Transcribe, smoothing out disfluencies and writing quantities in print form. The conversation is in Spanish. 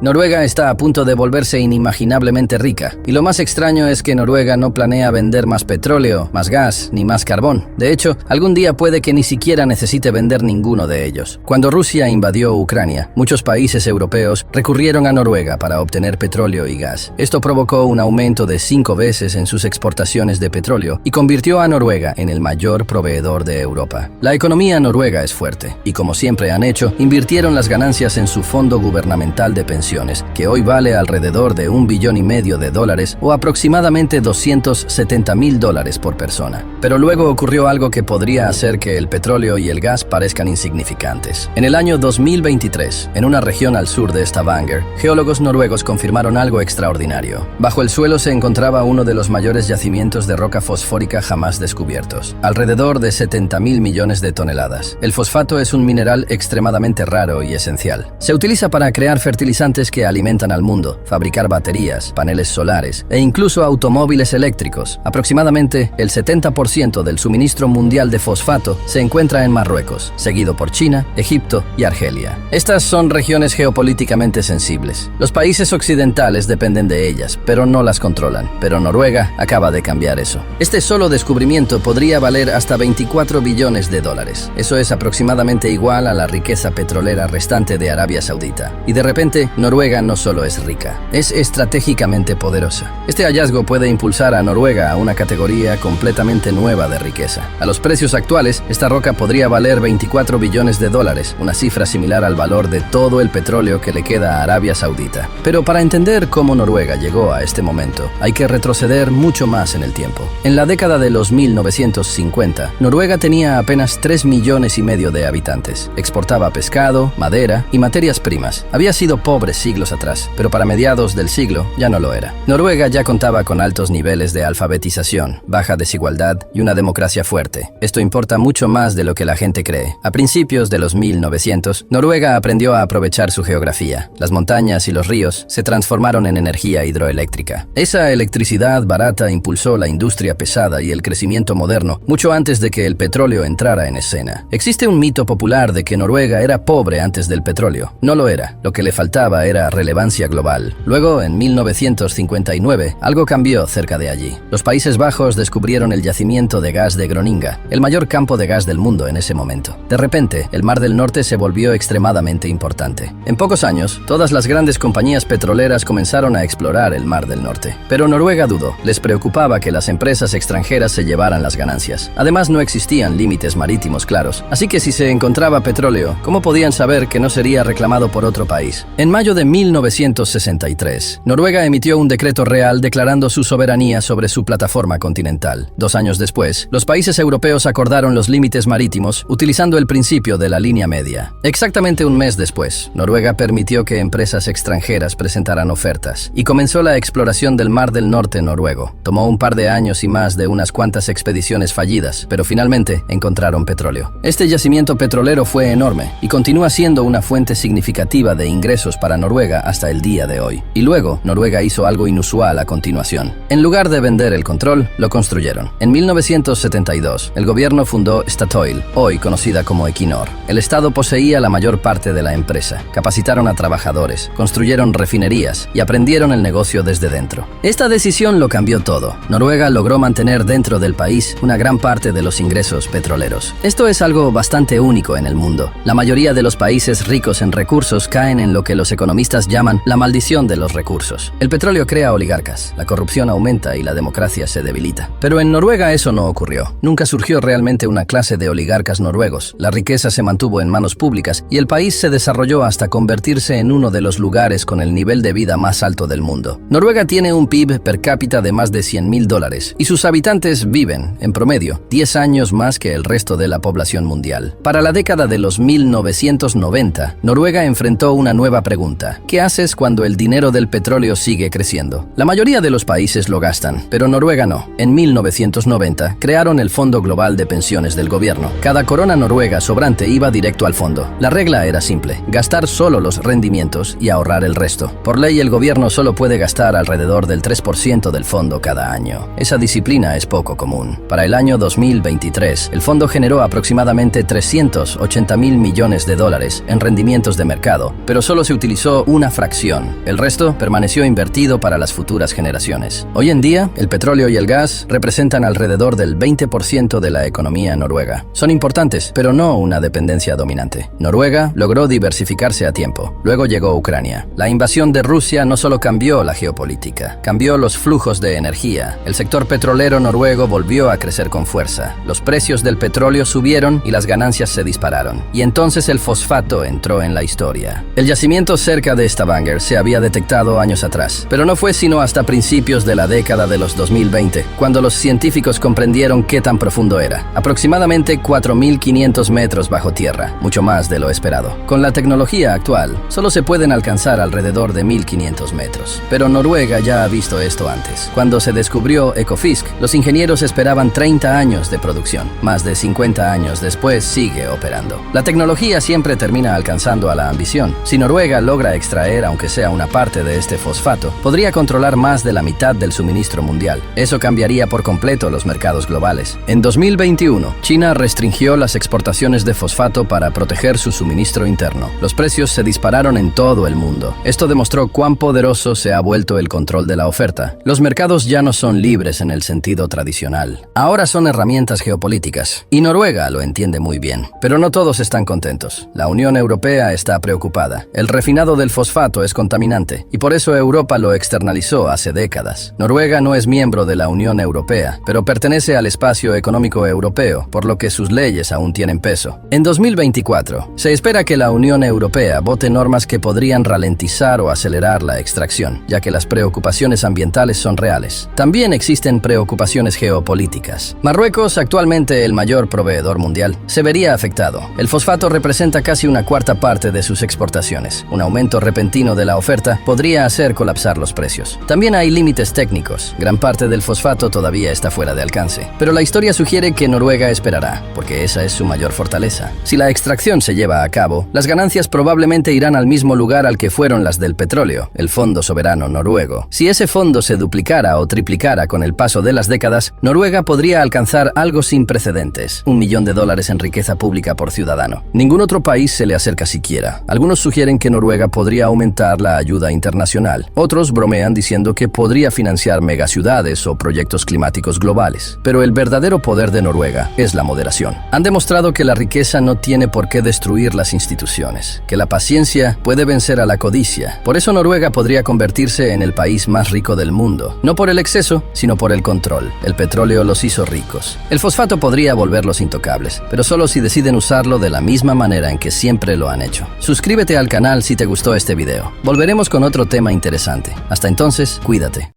Noruega está a punto de volverse inimaginablemente rica, y lo más extraño es que Noruega no planea vender más petróleo, más gas, ni más carbón. De hecho, algún día puede que ni siquiera necesite vender ninguno de ellos. Cuando Rusia invadió Ucrania, muchos países europeos recurrieron a Noruega para obtener petróleo y gas. Esto provocó un aumento de 5 veces en sus exportaciones de petróleo y convirtió a Noruega en el mayor proveedor de Europa. La economía noruega es fuerte, y como siempre han hecho, invirtieron las ganancias en su fondo gubernamental de pensiones, que hoy vale alrededor de $1,5 billones o aproximadamente $270,000 por persona. Pero luego ocurrió algo que podría hacer que el petróleo y el gas parezcan insignificantes. En el año 2023, en una región al sur de Stavanger, geólogos noruegos confirmaron algo extraordinario. Bajo el suelo se encontraba uno de los mayores yacimientos de roca fosfórica jamás descubiertos, alrededor de 70,000 millones de toneladas. El fosfato es un mineral extremadamente raro y esencial. Se utiliza para crear fertilizantes que alimentan al mundo, fabricar baterías, paneles solares e incluso automóviles eléctricos. Aproximadamente el 70% del suministro mundial de fosfato se encuentra en Marruecos, seguido por China, Egipto y Argelia. Estas son regiones geopolíticamente sensibles. Los países occidentales dependen de ellas, pero no las controlan. Pero Noruega acaba de cambiar eso. Este solo descubrimiento podría valer hasta $24 billones. Eso es aproximadamente igual a la riqueza petrolera restante de Arabia Saudita. Y de repente, Noruega no solo es rica, es estratégicamente poderosa. Este hallazgo puede impulsar a Noruega a una categoría completamente nueva de riqueza. A los precios actuales, esta roca podría valer $24 billones, una cifra similar al valor de todo el petróleo que le queda a Arabia Saudita. Pero para entender cómo Noruega llegó a este momento, hay que retroceder mucho más en el tiempo. En la década de los 1950, Noruega tenía apenas 3,5 millones de habitantes. Exportaba pescado, madera y materias primas. Había sido pobre siglos atrás, pero para mediados del siglo ya no lo era. Noruega ya contaba con altos niveles de alfabetización, baja desigualdad y una democracia fuerte. Esto importa mucho más de lo que la gente cree. A principios de los 1900, Noruega aprendió a aprovechar su geografía. Las montañas y los ríos se transformaron en energía hidroeléctrica. Esa electricidad barata impulsó la industria pesada y el crecimiento moderno mucho antes de que el petróleo entrara en escena. Existe un mito popular de que Noruega era pobre antes del petróleo. No lo era. Lo que le faltaba era relevancia global. Luego, en 1959, algo cambió cerca de allí. Los Países Bajos descubrieron el yacimiento de gas de Groninga, el mayor campo de gas del mundo en ese momento. De repente, el Mar del Norte se volvió extremadamente importante. En pocos años, todas las grandes compañías petroleras comenzaron a explorar el Mar del Norte. Pero Noruega dudó. Les preocupaba que las empresas extranjeras se llevaran las ganancias. Además, no existían límites marítimos claros. Así que si se encontraba petróleo, ¿cómo podían saber que no sería reclamado por otro país? En mayo de 1963, Noruega emitió un decreto real declarando su soberanía sobre su plataforma continental. 2 años después, los países europeos acordaron los límites marítimos utilizando el principio de la línea media. Exactamente un mes después, Noruega permitió que empresas extranjeras presentaran ofertas y comenzó la exploración del Mar del Norte noruego. Tomó un par de años y más de unas cuantas expediciones fallidas, pero finalmente encontraron petróleo. Este yacimiento petrolero fue enorme y continúa siendo una fuente significativa de ingresos para Noruega hasta el día de hoy. Y luego, Noruega hizo algo inusual a continuación. En lugar de vender el control, lo construyeron. En 1972, el gobierno fundó Statoil, hoy conocida como Equinor. El Estado poseía la mayor parte de la empresa. Capacitaron a trabajadores, construyeron refinerías y aprendieron el negocio desde dentro. Esta decisión lo cambió todo. Noruega logró mantener dentro del país una gran parte de los ingresos petroleros. Esto es algo bastante único en el mundo. La mayoría de los países ricos en recursos caen en lo que los economistas llaman la maldición de los recursos. El petróleo crea oligarcas, la corrupción aumenta y la democracia se debilita. Pero en Noruega eso no ocurrió. Nunca surgió realmente una clase de oligarcas noruegos. La riqueza se mantuvo en manos públicas y el país se desarrolló hasta convertirse en uno de los lugares con el nivel de vida más alto del mundo. Noruega tiene un PIB per cápita de más de $100,000 y sus habitantes viven, en promedio, 10 años más que el resto de la población mundial. Para la década de los 1990, Noruega enfrentó una nueva pregunta. ¿Qué haces cuando el dinero del petróleo sigue creciendo? La mayoría de los países lo gastan, pero Noruega no. En 1990, crearon el Fondo Global de Pensiones del gobierno. Cada corona noruega sobrante iba directo al fondo. La regla era simple: gastar solo los rendimientos y ahorrar el resto. Por ley, el gobierno solo puede gastar alrededor del 3% del fondo cada año. Esa disciplina es poco común. Para el año 2023, el fondo generó aproximadamente $380,000 millones en rendimientos de mercado, pero solo se utilizó usó una fracción. El resto permaneció invertido para las futuras generaciones. Hoy en día, el petróleo y el gas representan alrededor del 20% de la economía noruega. Son importantes, pero no una dependencia dominante. Noruega logró diversificarse a tiempo. Luego llegó Ucrania. La invasión de Rusia no solo cambió la geopolítica, cambió los flujos de energía. El sector petrolero noruego volvió a crecer con fuerza. Los precios del petróleo subieron y las ganancias se dispararon. Y entonces el fosfato entró en la historia. El yacimiento cerca de Stavanger se había detectado años atrás, pero no fue sino hasta principios de la década de los 2020, cuando los científicos comprendieron qué tan profundo era. Aproximadamente 4.500 metros bajo tierra, mucho más de lo esperado. Con la tecnología actual, solo se pueden alcanzar alrededor de 1.500 metros. Pero Noruega ya ha visto esto antes. Cuando se descubrió Ekofisk, los ingenieros esperaban 30 años de producción. Más de 50 años después sigue operando. La tecnología siempre termina alcanzando a la ambición. Si Noruega logra extraer, aunque sea una parte de este fosfato, podría controlar más de la mitad del suministro mundial. Eso cambiaría por completo los mercados globales. En 2021, China restringió las exportaciones de fosfato para proteger su suministro interno. Los precios se dispararon en todo el mundo. Esto demostró cuán poderoso se ha vuelto el control de la oferta. Los mercados ya no son libres en el sentido tradicional. Ahora son herramientas geopolíticas. Y Noruega lo entiende muy bien. Pero no todos están contentos. La Unión Europea está preocupada. El refinado del fosfato es contaminante, y por eso Europa lo externalizó hace décadas. Noruega no es miembro de la Unión Europea, pero pertenece al espacio económico europeo, por lo que sus leyes aún tienen peso. En 2024, se espera que la Unión Europea vote normas que podrían ralentizar o acelerar la extracción, ya que las preocupaciones ambientales son reales. También existen preocupaciones geopolíticas. Marruecos, actualmente el mayor proveedor mundial, se vería afectado. El fosfato representa casi una cuarta parte de sus exportaciones. Un aumento repentino de la oferta podría hacer colapsar los precios. También hay límites técnicos. Gran parte del fosfato todavía está fuera de alcance. Pero la historia sugiere que Noruega esperará, porque esa es su mayor fortaleza. Si la extracción se lleva a cabo, las ganancias probablemente irán al mismo lugar al que fueron las del petróleo, el Fondo Soberano Noruego. Si ese fondo se duplicara o triplicara con el paso de las décadas, Noruega podría alcanzar algo sin precedentes: $1 millón en riqueza pública por ciudadano. Ningún otro país se le acerca siquiera. Algunos sugieren que Noruega podría aumentar la ayuda internacional. Otros bromean diciendo que podría financiar megaciudades o proyectos climáticos globales. Pero el verdadero poder de Noruega es la moderación. Han demostrado que la riqueza no tiene por qué destruir las instituciones, que la paciencia puede vencer a la codicia. Por eso Noruega podría convertirse en el país más rico del mundo. No por el exceso, sino por el control. El petróleo los hizo ricos. El fosfato podría volverlos intocables, pero solo si deciden usarlo de la misma manera en que siempre lo han hecho. Suscríbete al canal si te gustó este video. Volveremos con otro tema interesante. Hasta entonces, cuídate.